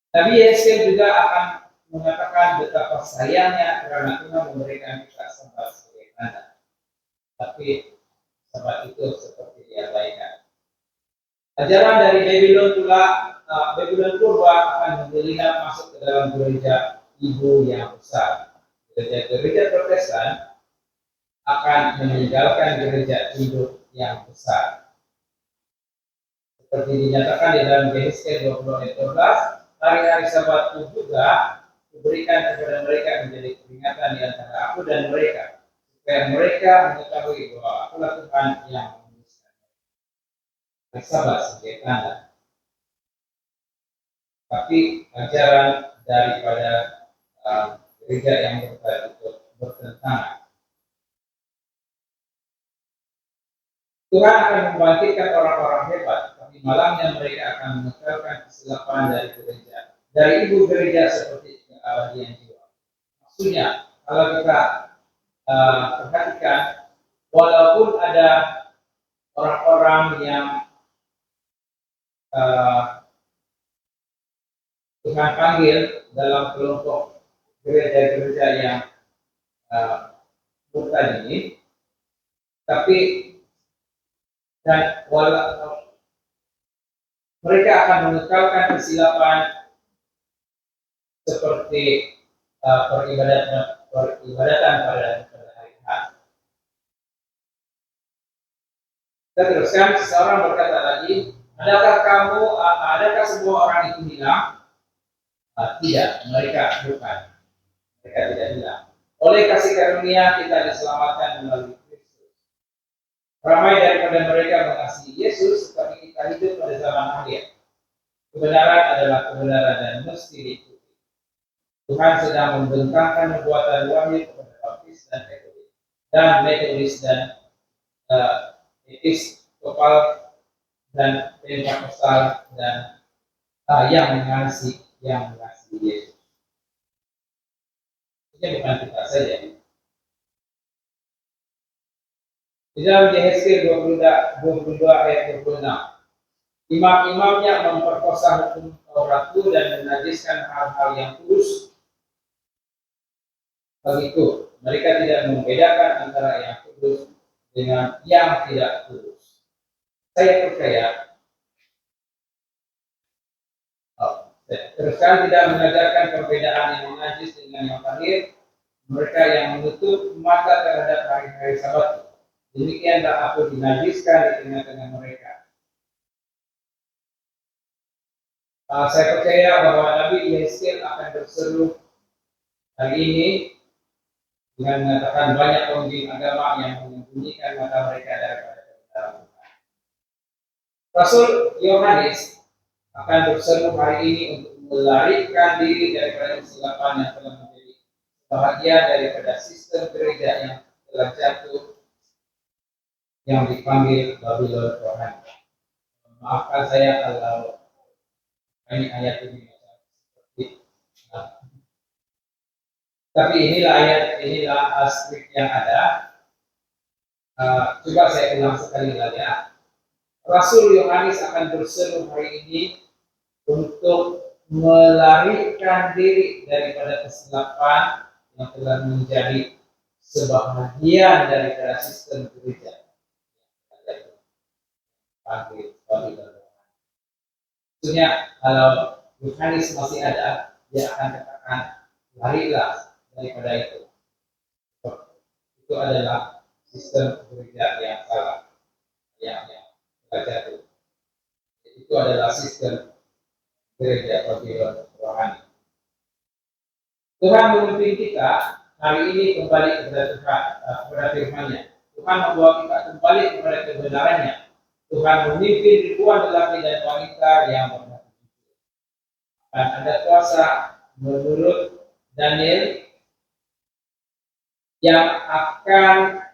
Tapi Yesus juga akan mengatakan betapa sayangnya karena Tuhan memberikan kita Sabat sebagai tanda. Tapi Sabat itu seperti diabaikan. Ajaran dari Babylon purba akan menggeliat masuk ke dalam gereja ibu yang besar. Gereja-gereja Protestan akan meninggalkan gereja induk yang besar. Seperti dinyatakan di dalam Yesaya 20 ayat 12, hari-hari Sabatku juga kuberikan kepada mereka menjadi peringatan di antara aku dan mereka, supaya mereka mengetahui bahwa akulah Tuhan yang memutuskan. Hari Sabat sebagai tanda. Tapi ajaran daripada gereja yang bertentangan. Tuhan akan membangkitkan orang-orang hebat, tapi malangnya mereka akan mengekalkan kesilapan dari gereja, dari ibu gereja seperti keabadian jiwa. Maksudnya, kalau kita perhatikan, walaupun ada orang-orang yang Tuhan panggil dalam kelompok gereja-gereja yang murtad ini, tapi dan mereka akan mengekalkan kesilapan seperti peribadatan pada hari Ahad. Kita teruskan, seseorang berkata lagi, adakah semua orang itu hilang? Tidak, mereka bukan. Mereka tidak hilang. Oleh kasih karunia kita diselamatkan melalui Kristus. Ramai daripada mereka mengasihi Yesus, tetapi kita hidup pada zaman akhir. Kebenaran adalah kebenaran dan mesti diikuti. Tuhan sedang membentangkan nubuatan wahyu kepada Baptis dan Metodis dan Episkopal dan Pentakostal dan yang mengasihi Yesus. Ini bukan kita saja. Di dalam Yesaya 22 ayat 26, imam-imamnya memperkosa hukum Tauratku dan menajiskan hal-hal yang kudus. Begitu, mereka tidak membedakan antara yang kudus dengan yang tidak kudus. Saya percaya teruskan tidak mengajarkan perbedaan yang najis dengan yang tahir, mereka yang menutup mata terhadap hari-hari Sabat. Demikianlah aku dinajiskan di tengah-tengah mereka. Saya percaya bahwa Nabi Yesaya akan berseru hari ini dengan mengatakan banyak pemimpin agama yang menyembunyikan mata mereka daripada kebenaran Tuhan. Rasul Yohanes akan berseru hari ini untuk melarikan diri daripada kesilapan yang telah menjadi bahagian daripada sistem gereja yang telah jatuh, yang dipanggil Babylon rohani. Maafkan saya kalau ini ayat ini seperti tapi inilah aspek yang ada. Coba saya ulang sekali lagi ya. Rasul Yohanes akan berseru hari ini untuk melarikan diri daripada kesilapan yang telah menjadi sebahagian daripada sistem gereja. Maksudnya kalau Yohanes masih ada, dia akan katakan larilah daripada itu. Itu adalah sistem gereja yang salah, yang jatuh. Itu adalah sistem gereja Babylon rohani. Tuhan memimpin kita hari ini kembali kepada Tuhan, kepada firman-Nya. Tuhan membawa kita kembali kepada kebenarannya. Tuhan memimpin ribuan lelaki dan wanita yang berhati jujur. Dan ada kuasa menurut Daniel yang akan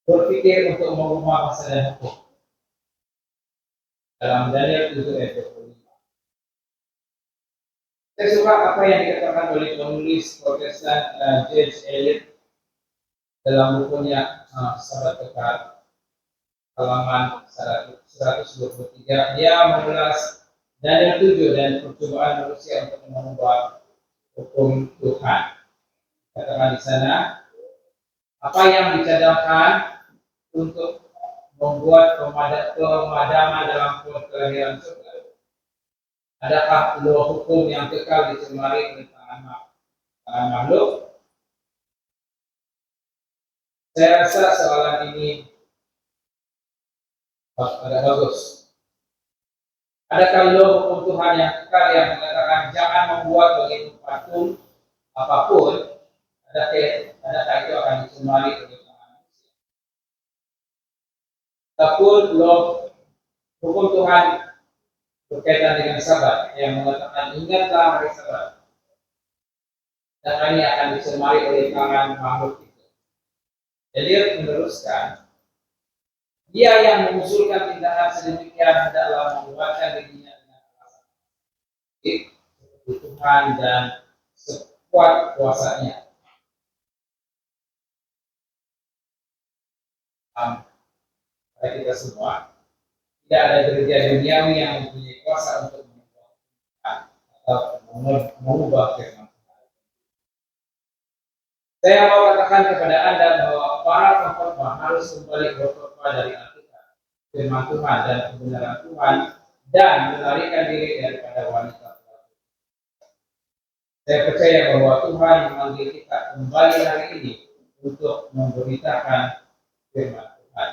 berpikir untuk mengubah masa dan hukum. Dalam Daniel 7 ayat 25. Saya suka apa yang dikatakan oleh penulis Protestan James Elliot dalam bukunya Sabat Kekal, halaman 123. Dia mengulas Daniel 7 dan percobaan manusia untuk mengubah hukum Tuhan. Katakan di sana, apa yang dicadangkan untuk membuat pemadaman dalam kelahiran surga? Adakah dua hukum yang kekal dicemari oleh tangan makhluk. Saya rasa soalan ini agak bagus. Adakah law hukum Tuhan yang kekal yang mengatakan jangan membuat bagi patung apapun, adakah itu akan dicemari oleh manusia? Ataupun law hukum Tuhan berkaitan dengan sabat yang mengatakan ingatlah hari sabat, dan ini akan dicemari oleh tangan makhluk itu. Jadi meneruskan, dia yang mengusulkan tindakan sedemikian hendaklah menguatkan dirinya dengan alasan Tuhan dan sekuat kuasanya. Pada kita semua, tidak ada gereja duniawi yang mempunyai kuasa untuk mengubah atau mengubah firman Tuhan. Saya mau katakan kepada Anda bahwa para pengkhotbah harus kembali berkhotbah dari Alkitab, firman Tuhan dan kebenaran Tuhan, dan melarikan diri daripada wanita. Saya percaya bahwa Tuhan memanggil kita kembali hari ini untuk memberitakan firman Tuhan.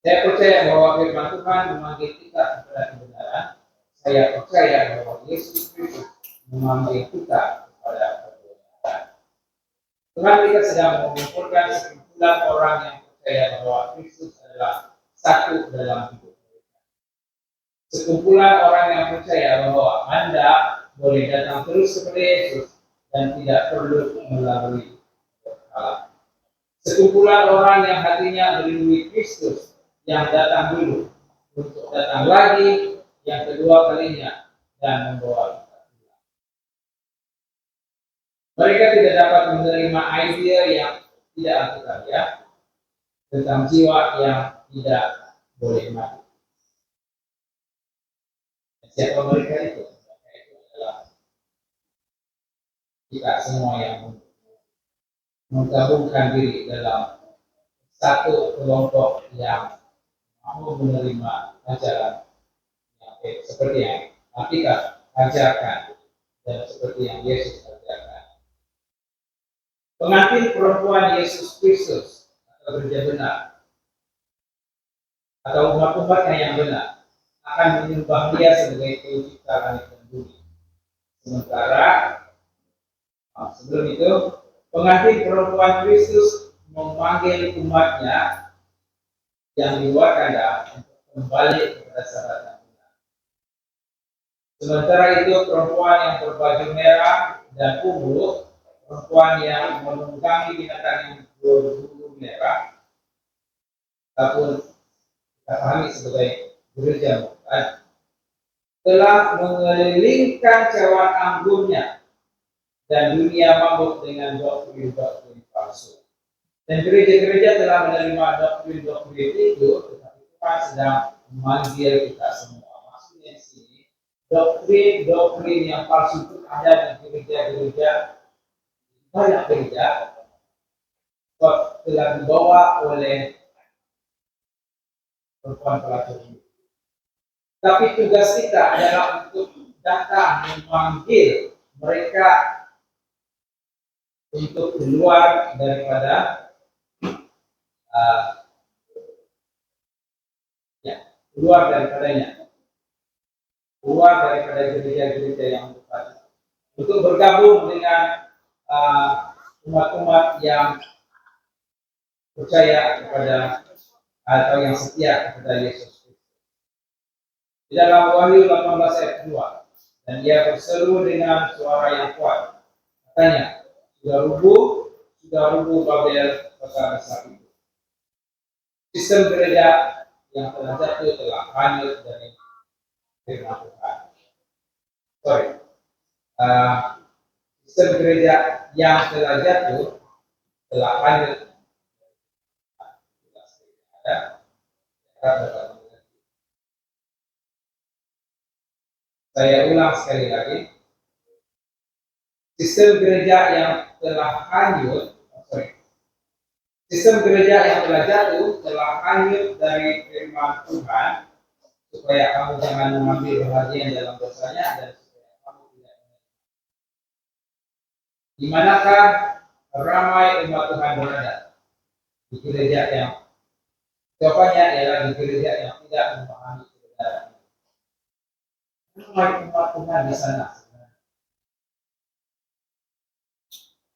Saya percaya bahwa firman Tuhan memanggil kita kepada kebenaran. Saya percaya bahwa Yesus Kristus memanggil kita kepada kebenaran. Tuhan kita sedang mengumpulkan sekumpulan orang yang percaya bahwa Kristus adalah satu dalam hidup mereka. Sekumpulan orang yang percaya bahwa Anda boleh datang terus kepada Yesus dan tidak perlu melalui berhala. Sekumpulan orang yang hatinya merindukan Kristus yang datang dulu untuk datang lagi yang kedua kalinya dan membawa kita pulang. Mereka tidak dapat menerima idea yang tidak alkitabiah tentang jiwa yang tidak boleh mati. Siapa mereka itu? Mereka itu adalah kita semua yang menggabungkan diri dalam satu kelompok yang mau menerima ajaran yang seperti yang Alkitab ajarkan dan seperti yang Yesus ajarkan. Pengantin perempuan Yesus Kristus atau gereja benar atau umat-umatnya yang benar akan menyembah Dia sebagai pencipta langit dan bumi. Sementara sebelum itu pengantin perempuan Kristus memanggil umatnya yang di luar kandang untuk kembali kepada sahabat yang benar. Sementara itu perempuan yang berbaju merah dan ungu, perempuan yang menunggangi binatang yang berbulu merah, ataupun kita pahami sebagai gereja Mukad, telah mengelilingkan cawan anggurnya dan dunia mabuk dengan doktrin-doktrin palsu. Dan gereja-gereja telah menerima doktrin-doktrin itu, tetapi Tuhan sedang memanggil kita semua. Maksudnya di sini, doktrin yang palsu itu ada di gereja-gereja, banyak gereja, telah dibawa oleh perempuan pelacur ini. Tapi tugas kita adalah untuk datang memanggil mereka untuk keluar daripada keluar daripada gereja-gereja yang berbeda, untuk bergabung dengan umat-umat yang percaya kepada atau yang setia kepada Yesus Kristus. Di dalam Wahyu 18 ayat 2, dan dia berseru dengan suara yang kuat, katanya, sudah rubuh Babel kota besar itu. Sistem gereja yang telah jatuh telah hanyut dari firman Tuhan. Sistem gereja yang telah jatuh telah hanyut. Saya ulang sekali lagi. Sistem gereja yang telah hanyut, sistem gereja yang telah jatuh telah hanyut dari firman Tuhan, supaya kamu jangan mengambil bahagian dalam dosanya dan supaya kamu tidak Di manakah ramai umat Tuhan berada? Di gereja yang jawabannya ialah di gereja yang tidak memahami kebenaran. Ramai umat Tuhan di sana.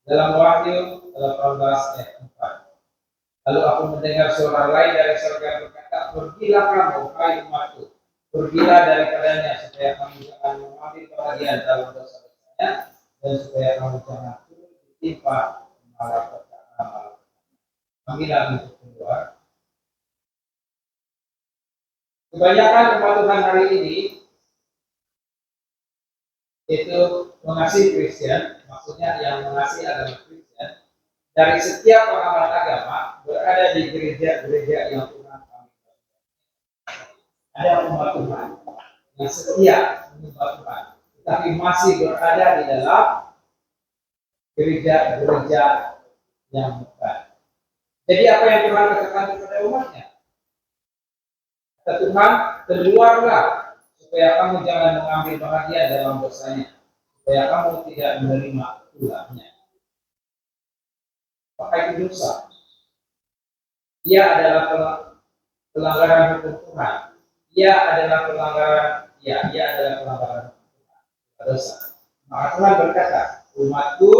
Dalam Wahyu 18 ayat 4. Lalu aku mendengar suara lain dari surga berkata, pergilah kamu, hai umatku, pergilah daripadanya supaya kamu jangan mengambil bagian dalam dosa-dosanya dan supaya kamu jangan turut ditimpa malapetaka. Panggilan untuk keluar. Kebanyakan umat Tuhan hari ini itu mengasihi Kristen, maksudnya yang mengasihi agama Kristen, dari setiap pengamat agama berada di gereja-gereja yang Tuhan kami. Ada umat Tuhan yang setia menyembah Tuhan, tetapi masih berada di dalam gereja-gereja yang bukan. Jadi apa yang Tuhan katakan kepada umatnya? Kata Tuhan, keluarlah supaya kamu jangan mengambil bahagia dalam dosanya, supaya kamu tidak menerima ulahnya. Maka itu dosa. Dia adalah pelanggaran hukum Tuhan. Dia adalah pelanggaran hukum Tuhan. Dosa. Maka Tuhan berkata, umatku,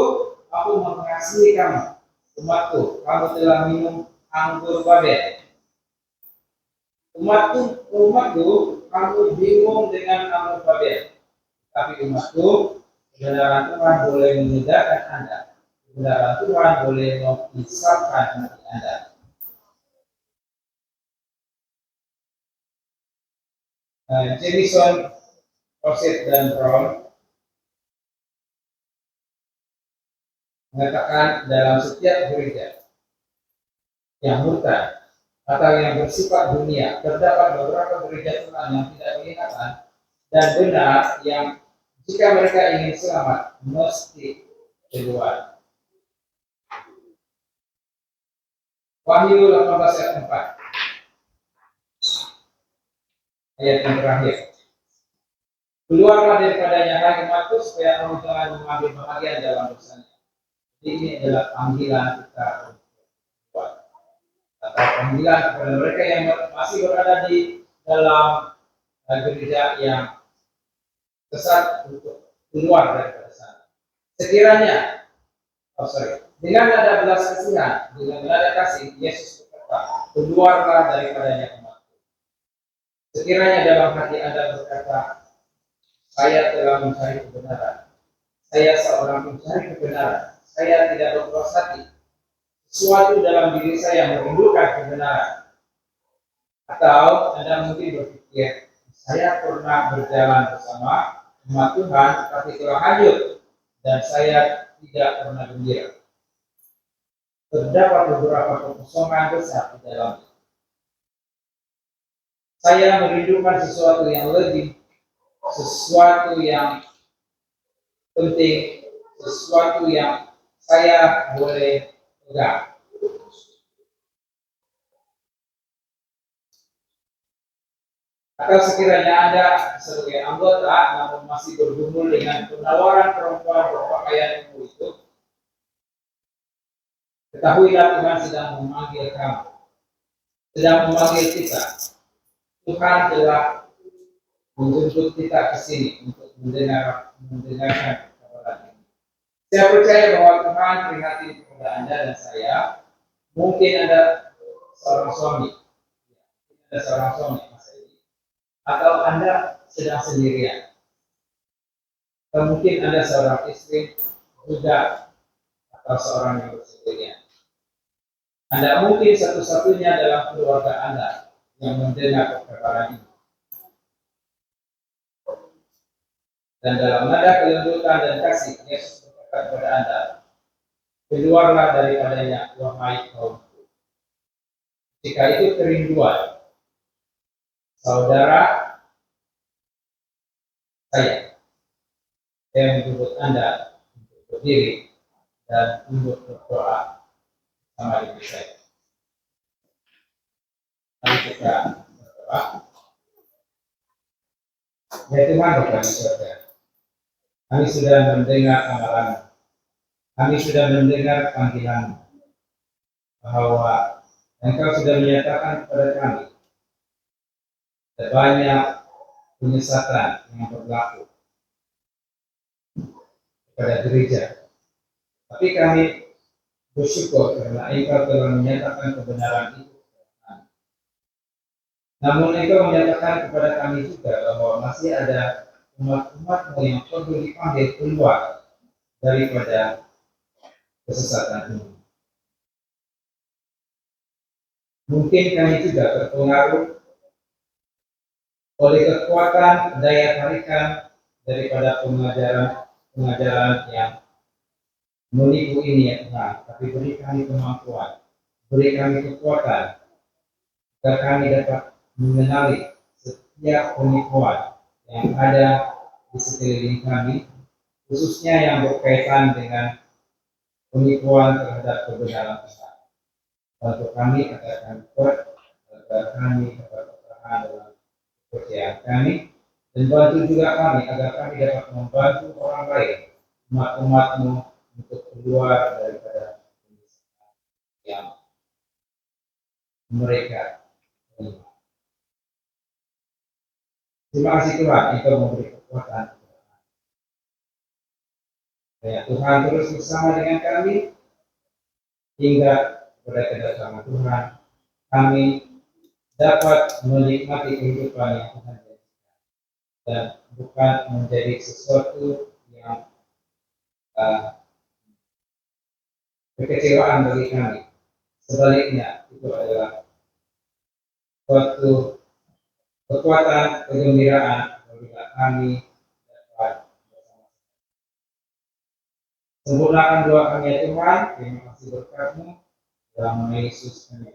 aku mengasihi kamu. Umatku, kamu telah minum anggur Babel. Umatku, kamu bingung dengan anggur Babel. Tapi umatku, kebenaran Tuhan boleh menyegarkan Anda. Kebenaran Tuhan boleh mengisapkan hati Anda. Jamison, Osset, dan Brown mengatakan dalam setiap gereja yang murtad atau yang bersifat dunia terdapat beberapa gereja Tuhan yang tidak kelihatan dan benar yang jika mereka ingin selamat mesti keluar. Wahyu 18 ayat 4 ayat yang terakhir. Keluarlah daripadanya hai umatku supaya kamu jangan mengambil bahagian dalam dosanya. Ini adalah panggilan kita buat atau panggilan kepada mereka yang masih berada di dalam gereja yang sesat untuk keluar daripada sana. Sekiranya, dengan nada belas kasihan, dengan nada kasih, Yesus berkata, keluarlah daripadanya umatku. Sekiranya dalam hati Anda berkata, saya telah mencari kebenaran, saya seorang pencari kebenaran, saya tidak berpuas hati, sesuatu dalam diri saya merindukan kebenaran. Atau Anda mungkin berpikir, saya pernah berjalan bersama umat Tuhan, tapi telah hanyut, dan saya tidak pernah gembira. Terdapat beberapa kekosongan besar di dalamnya. Saya merindukan sesuatu yang lebih, sesuatu yang penting, sesuatu yang saya boleh pegang. Atau sekiranya Anda sebagai anggota namun masih bergumul dengan penawaran perempuan berpakaian itu, ketahuilah Tuhan sedang memanggil kamu, sedang memanggil kita. Tuhan telah menjemput kita ke sini untuk mendengarkan kabar ini. Saya percaya bahwa Tuhan prihatin kepada Anda dan saya. Mungkin Anda seorang suami, atau Anda sedang sendirian. Atau mungkin Anda seorang istri juga atau seorang yang bersendirian. Anda mungkin satu-satunya dalam keluarga Anda yang mendengar perkataan ini. Dan dalam nada kelembutan dan kasih, Yesus berkata kepada Anda, keluarlah daripadanya, wahai kaumku. Jika itu kerinduan saudara saya menjemput Anda untuk berdiri dan untuk berdoa sama diri saya. Mari kita berdoa. Ya Tuhan Bapa di surga, kami sudah mendengar amalan. kami sudah mendengar panggilan bahwa Engkau sudah menyatakan kepada kami banyak penyesatan yang berlaku kepada gereja. Tapi kami bersyukur karena Engkau telah menyatakan kebenaran itu. Namun Engkau menyatakan kepada kami juga bahwa masih ada umat-umatmu yang perlu dipanggil keluar daripada kesesatan ini. Mungkin kami juga terpengaruh oleh kekuatan daya tarikan daripada pengajaran yang menipu ini ya Tuhan. Tapi beri kami kemampuan, beri kami kekuatan agar kami dapat mengenali setiap penipuan yang ada di sekeliling kami, khususnya yang berkaitan dengan penipuan terhadap kebenaran Tuhan. Bantu kami agar kami kuat, agar kami dapat bertahan dalam kepercayaan kami, dan bantu juga kami agar kami dapat membantu orang lain, umat-umatmu, untuk keluar daripada kemiskinan yang mereka terima. Terima kasih Tuhan, Engkau memberi kekuatan. Ya, Tuhan terus bersama dengan kami hingga pada kedatangan Tuhan, kami dapat menikmati kehidupan yang Tuhan jadikan dan bukan menjadi sesuatu yang kekecewaan bagi kami. Sebaliknya, itu adalah suatu kekuatan, kegembiraan apabila kami dapat bersama. Sempurnakan doa kami ya Tuhan, terima kasih berkat-Mu dalam nama Yesus kami.